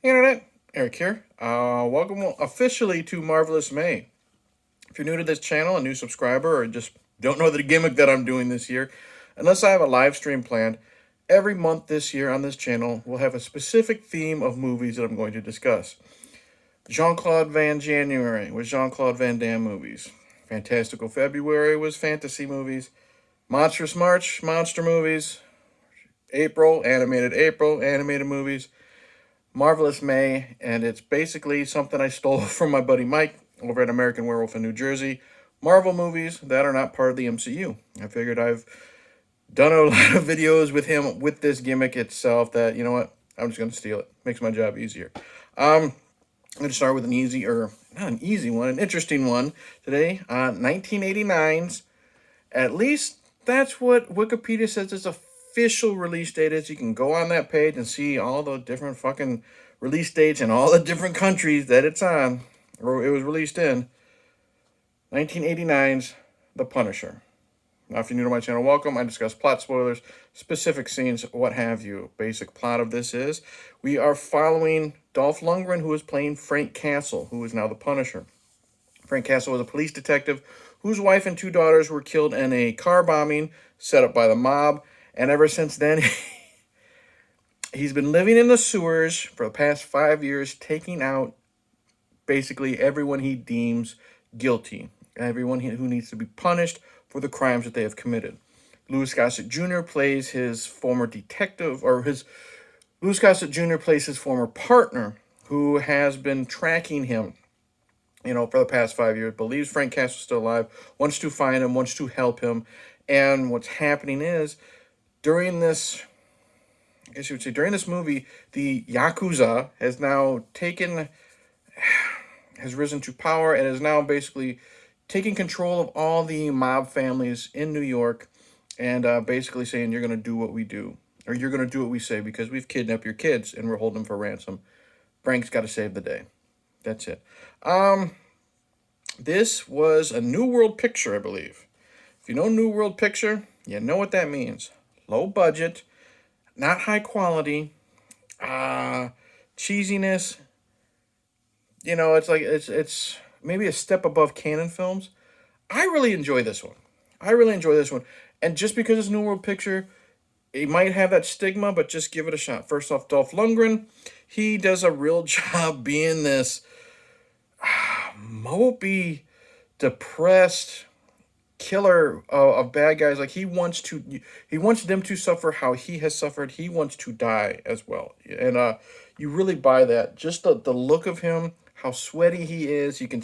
Hey Internet, Eric here. Welcome officially to Marvelous May. If you're new to this channel, a new subscriber, or just don't know the gimmick that I'm doing this year, unless I have a live stream planned, every month this year on this channel, we'll have a specific theme of movies that I'm going to discuss. Jean-Claude Van January was Jean-Claude Van Damme movies. Fantastical February was fantasy movies. Monstrous March, monster movies. April, animated movies. Marvelous May, and it's basically something I stole from my buddy Mike over at American Werewolf in New Jersey. Marvel movies that are not part of the MCU. I figured I've done a lot of videos with him with this gimmick itself that, you know what, I'm just going to steal it. Makes my job easier. I'm going to start with an easy, or not an easy one, an interesting one today. 1989's, at least that's what Wikipedia says its official release date is. You can go on that page and see all the different fucking release dates and all the different countries that it's on, or it was released in. 1989's The Punisher. Now, if you're new to my channel, welcome. I discuss plot spoilers, specific scenes, what have you. Basic plot of this is we are following Dolph Lundgren, who is playing Frank Castle, who is now the Punisher. Frank Castle was a police detective whose wife and two daughters were killed in a car bombing set up by the mob. And ever since then, he's been living in the sewers for the past 5 years, taking out basically everyone he deems guilty, everyone who needs to be punished for the crimes that they have committed. Gossett Jr. plays his former detective, Gossett Jr. plays his former partner, who has been tracking him, for the past 5 years, believes Frank Castle's still alive, wants to find him, wants to help him. And what's happening is, during this, I guess you would say, during this movie, the Yakuza has now has risen to power and is now basically taking control of all the mob families in New York, and basically saying, you're going to do what we do, or you're going to do what we say, because we've kidnapped your kids and we're holding them for ransom. Frank's got to save the day. That's it. This was a New World Picture, I believe. If you know New World Picture, you know what that means. Low budget, not high quality, cheesiness. It's like it's maybe a step above canon films. I really enjoy this one. And just because it's New World Picture, it might have that stigma, but just give it a shot. First off, Dolph Lundgren, he does a real job being this mopey, depressed killer of bad guys. Like, he wants them to suffer how he has suffered. He wants to die as well, and you really buy that. Just the look of him, how sweaty he is. You can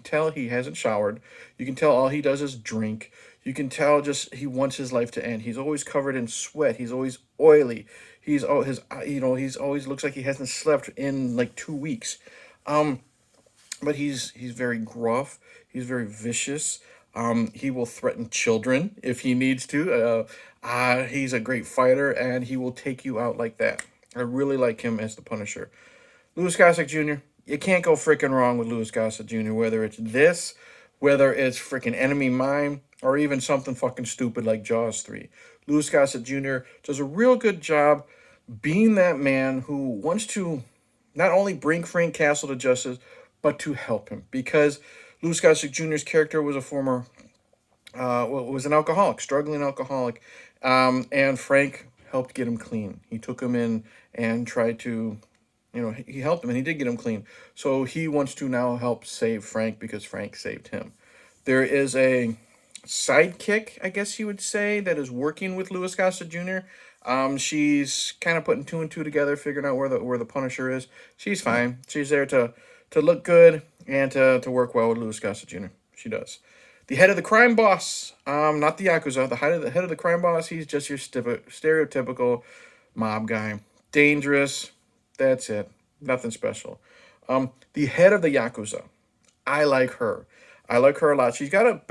tell he hasn't showered. You can tell all he does is drink. You can tell just he wants his life to end. He's always covered in sweat. He's always oily. He's always looks like he hasn't slept in like 2 weeks. But he's very gruff. He's very vicious. He will threaten children if he needs to. He's a great fighter, and he will take you out like that. I really like him as the Punisher. Gossett Jr., you can't go freaking wrong with Gossett Jr., whether it's this, whether it's freaking Enemy Mine, or even something fucking stupid like Jaws 3. Gossett Jr. does a real good job being that man who wants to not only bring Frank Castle to justice, but to help him. Because Gossett Jr.'s character was a former, was an alcoholic, struggling alcoholic, and Frank helped get him clean. He took him in and tried to, he helped him, and he did get him clean. So he wants to now help save Frank because Frank saved him. There is a sidekick, I guess you would say, that is working with Gossett Jr. She's kind of putting two and two together, figuring out where the Punisher is. She's fine. She's there to look good and to work well with Gossett Jr. She does. The head of the crime boss, not the Yakuza, the head of the crime boss, he's just your stereotypical mob guy. Dangerous. That's it. Nothing special. The head of the Yakuza, I like her. I like her a lot. She doesn't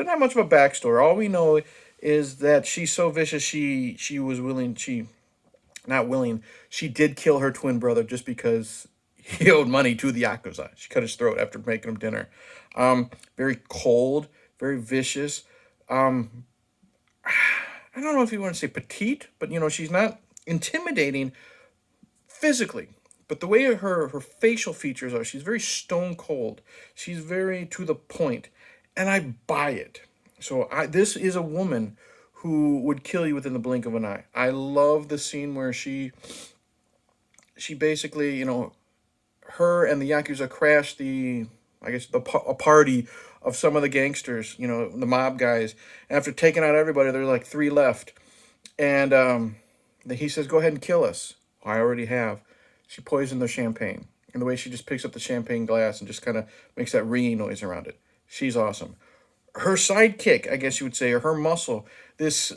have much of a backstory. All we know is that she's so vicious. She did kill her twin brother just because he owed money to the Yakuza. She cut his throat after making him dinner. Very cold, very vicious. I don't know if you want to say petite, but she's not intimidating physically, but the way her facial features are, she's very stone cold. She's very to the point, and I buy it. So this is a woman who would kill you within the blink of an eye. I love the scene where she basically, her and the Yakuza crash the, I guess, a party of some of the gangsters, the mob guys. And after taking out everybody, there's like three left, and he says, "Go ahead and kill us." I already have. She poisoned their champagne, and the way she just picks up the champagne glass and just kind of makes that ringing noise around it. She's awesome. Her sidekick, I guess you would say, or her muscle, this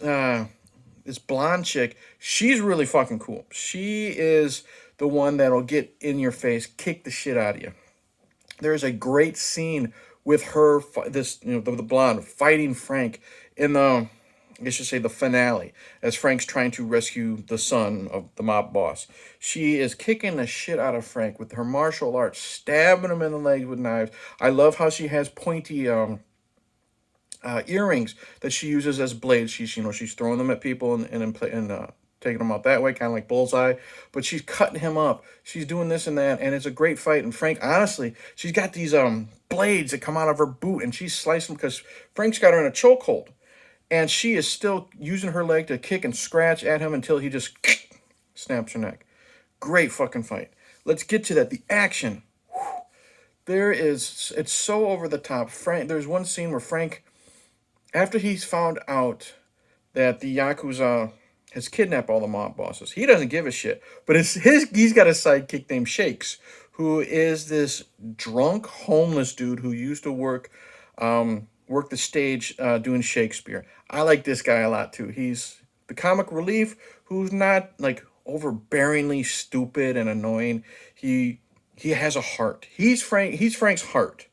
blonde chick, she's really fucking cool. She is the one that'll get in your face, kick the shit out of you. There's a great scene with her, this, the blonde fighting Frank in the, I guess you say, the finale, as Frank's trying to rescue the son of the mob boss. She is kicking the shit out of Frank with her martial arts, stabbing him in the legs with knives. I love how she has pointy earrings that she uses as blades. She's throwing them at people and taking them out that way, kind of like Bullseye. But she's cutting him up. She's doing this and that, and it's a great fight. And Frank, honestly, she's got these blades that come out of her boot, and she's slicing because Frank's got her in a chokehold, and she is still using her leg to kick and scratch at him until he just snaps her neck. Great fucking fight. Let's get to that. The action. It's so over the top. There's one scene where Frank, after he's found out that the Yakuza has kidnapped all the mob bosses, he doesn't give a shit. But he's got a sidekick named Shakes, who is this drunk, homeless dude who used to work the stage doing Shakespeare. I like this guy a lot too. He's the comic relief who's not like overbearingly stupid and annoying. He has a heart. He's Frank's heart.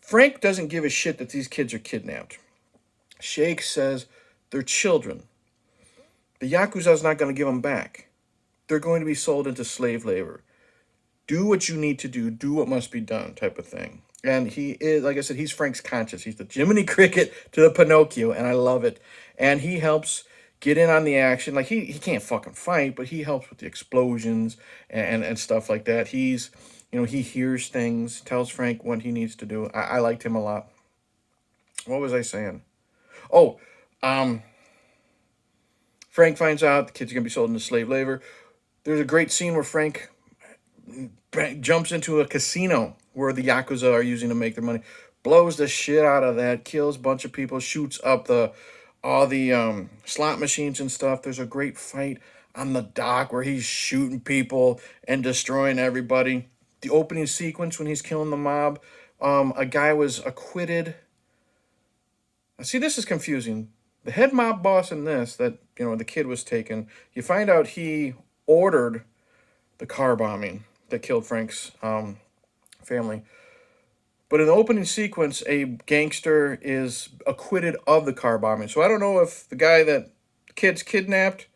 Frank doesn't give a shit that these kids are kidnapped. Shake says they're children. The Yakuza's not going to give them back. They're going to be sold into slave labor. Do what you need to do. Do what must be done, type of thing. And he is, like I said, he's Frank's conscience. He's the Jiminy Cricket to the Pinocchio, and I love it. And he helps get in on the action. Like, he can't fucking fight, but he helps with the explosions and stuff like that. He hears things, tells Frank what he needs to do. I liked him a lot. What was I saying? Oh, Frank finds out the kids are going to be sold into slave labor. There's a great scene where Frank jumps into a casino where the Yakuza are using to make their money, blows the shit out of that, kills a bunch of people, shoots up all the slot machines and stuff. There's a great fight on the dock where he's shooting people and destroying everybody. The opening sequence when he's killing the mob, a guy was acquitted. See, this is confusing. The head mob boss in this, that, the kid was taken, you find out he ordered the car bombing that killed Frank's family. But in the opening sequence, a gangster is acquitted of the car bombing. So I don't know if the guy that the kids kidnapped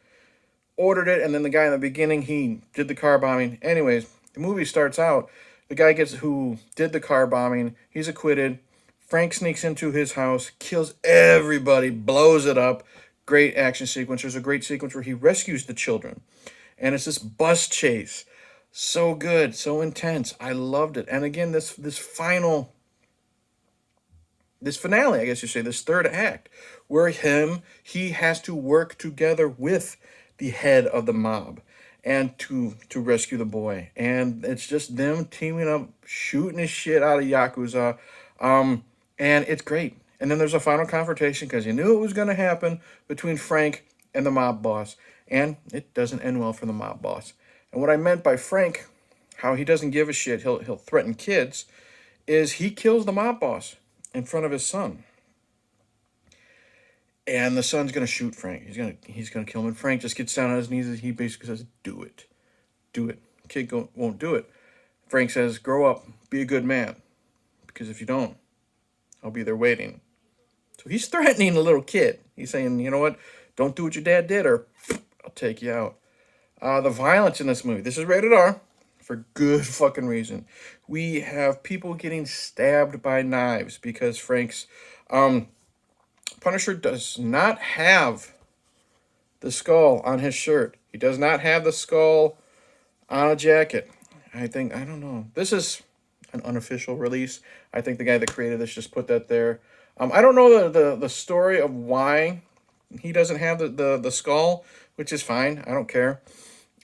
ordered it, and then the guy in the beginning, he did the car bombing. Anyways, the movie starts out, the guy who did the car bombing, he's acquitted. Frank sneaks into his house, kills everybody, blows it up. Great action sequence. There's a great sequence where he rescues the children. And it's this bus chase. So good, so intense. I loved it. And again, this finale, I guess you say, this third act, where he has to work together with the head of the mob and to rescue the boy. And it's just them teaming up, shooting the shit out of Yakuza. And it's great. And then there's a final confrontation because you knew it was going to happen between Frank and the mob boss. And it doesn't end well for the mob boss. And what I meant by Frank, how he doesn't give a shit, he'll threaten kids, is he kills the mob boss in front of his son. And the son's going to shoot Frank. He's gonna kill him. And Frank just gets down on his knees and he basically says, "Do it. Do it." Kid won't do it. Frank says, "Grow up. Be a good man. Because if you don't, I'll be there waiting." So he's threatening the little kid. He's saying, "You know what? Don't do what your dad did or I'll take you out." The violence in this movie. This is rated R for good fucking reason. We have people getting stabbed by knives because Frank's Punisher does not have the skull on his shirt. He does not have the skull on a jacket. I don't know. This is an unofficial release. I think the guy that created this just put that there. I don't know the story of why he doesn't have the skull, which is fine. I don't care.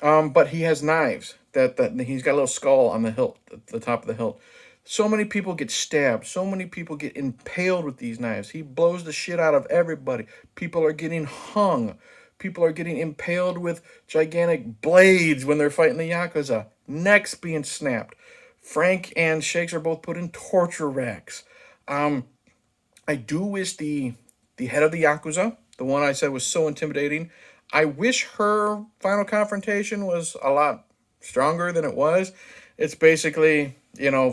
But he has knives. That he's got a little skull on the hilt, the top of the hilt. So many people get stabbed. So many people get impaled with these knives. He blows the shit out of everybody. People are getting hung. People are getting impaled with gigantic blades when they're fighting the Yakuza. Necks being snapped. Frank and Shakes are both put in torture racks. I do wish the head of the Yakuza, the one I said was so intimidating, I wish her final confrontation was a lot stronger than it was. It's basically,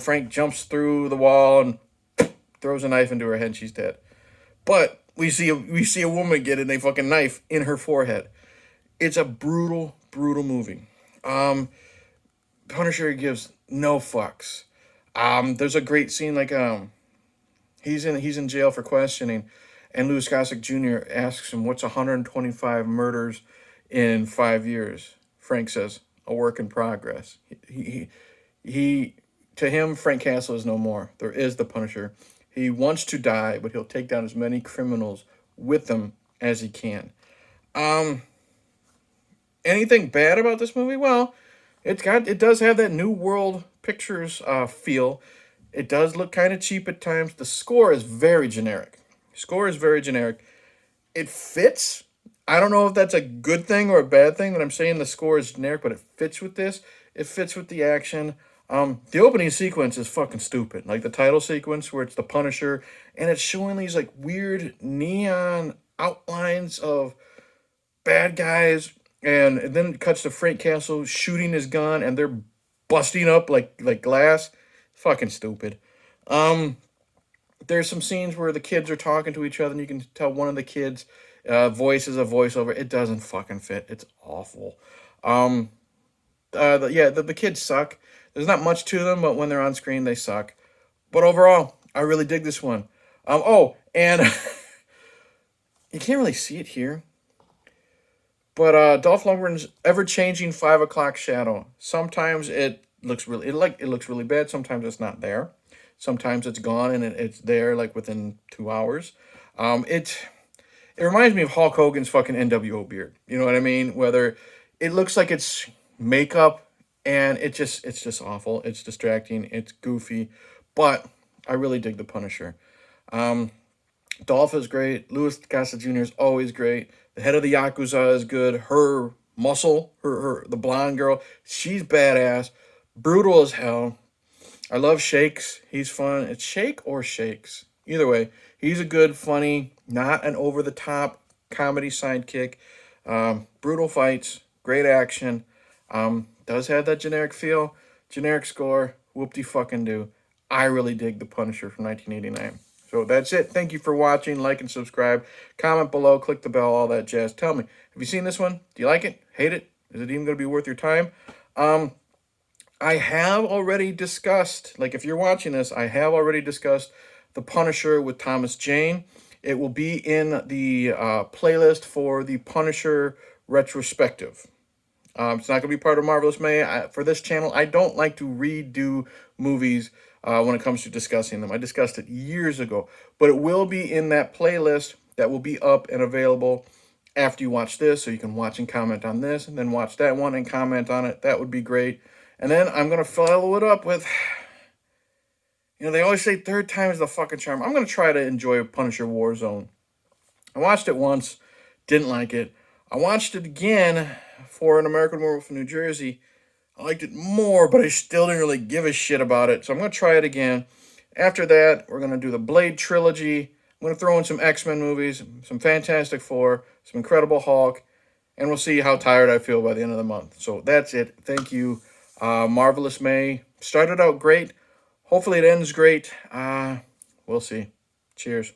Frank jumps through the wall and throws a knife into her head and she's dead. But we see a woman get a fucking knife in her forehead. It's a brutal, brutal movie. Punisher gives no fucks. There's a great scene like he's in jail for questioning, and Louis Gossett Jr. asks him what's 125 murders in 5 years. Frank says a work in progress. He to him Frank Castle is no more. There is the Punisher. He wants to die, but he'll take down as many criminals with him as he can. Anything bad about this movie? Well, it does have that New World Pictures feel. It does look kind of cheap at times. The score is very generic. Score is very generic. It fits. I don't know if that's a good thing or a bad thing that I'm saying the score is generic, but it fits with this. It fits with the action. The opening sequence is fucking stupid. Like the title sequence where it's the Punisher and it's showing these like weird neon outlines of bad guys, and then it cuts to Frank Castle shooting his gun and they're busting up like glass. Fucking stupid. There's some scenes where the kids are talking to each other and you can tell one of the kids voice is a voiceover. It doesn't fucking fit. It's awful. The kids suck. There's not much to them, but when they're on screen, they suck. But overall, I really dig this one. And you can't really see it here, but Dolph Lundgren's ever-changing 5 o'clock shadow. Sometimes it looks really bad. Sometimes it's not there. Sometimes it's gone and it's there like within 2 hours. It reminds me of Hulk Hogan's fucking NWO beard. You know what I mean? Whether it looks like it's makeup and it's just awful. It's distracting. It's goofy, but I really dig the Punisher. Dolph is great. Louis Gossett Jr. is always great. The head of the Yakuza is good. Her muscle, her the blonde girl, she's badass. Brutal as hell. I love Shakes. He's fun. It's Shake or Shakes. Either way, he's a good, funny, not an over-the-top comedy sidekick. Brutal fights, great action. Does have that generic feel, generic score. Whoop-de-fucking-do. I really dig The Punisher from 1989. So that's it. Thank you for watching. Like and subscribe. Comment below. Click the bell. All that jazz. Tell me, have you seen this one? Do you like it? Hate it? Is it even going to be worth your time? I have already discussed, like if you're watching this, I have already discussed The Punisher with Thomas Jane. It will be in the playlist for the Punisher retrospective. It's not going to be part of Marvelous May. For this channel, I don't like to redo movies when it comes to discussing them. I discussed it years ago, but it will be in that playlist that will be up and available after you watch this, so you can watch and comment on this, and then watch that one and comment on it. That would be great. And then I'm going to follow it up with, they always say third time is the fucking charm. I'm going to try to enjoy Punisher Warzone. I watched it once, didn't like it. I watched it again for An American Werewolf in New Jersey. I liked it more, but I still didn't really give a shit about it. So I'm going to try it again. After that, we're going to do the Blade trilogy. I'm going to throw in some X-Men movies, some Fantastic Four, some Incredible Hulk, and we'll see how tired I feel by the end of the month. So that's it. Thank you. Marvelous May started out great. Hopefully it ends great. We'll see. Cheers.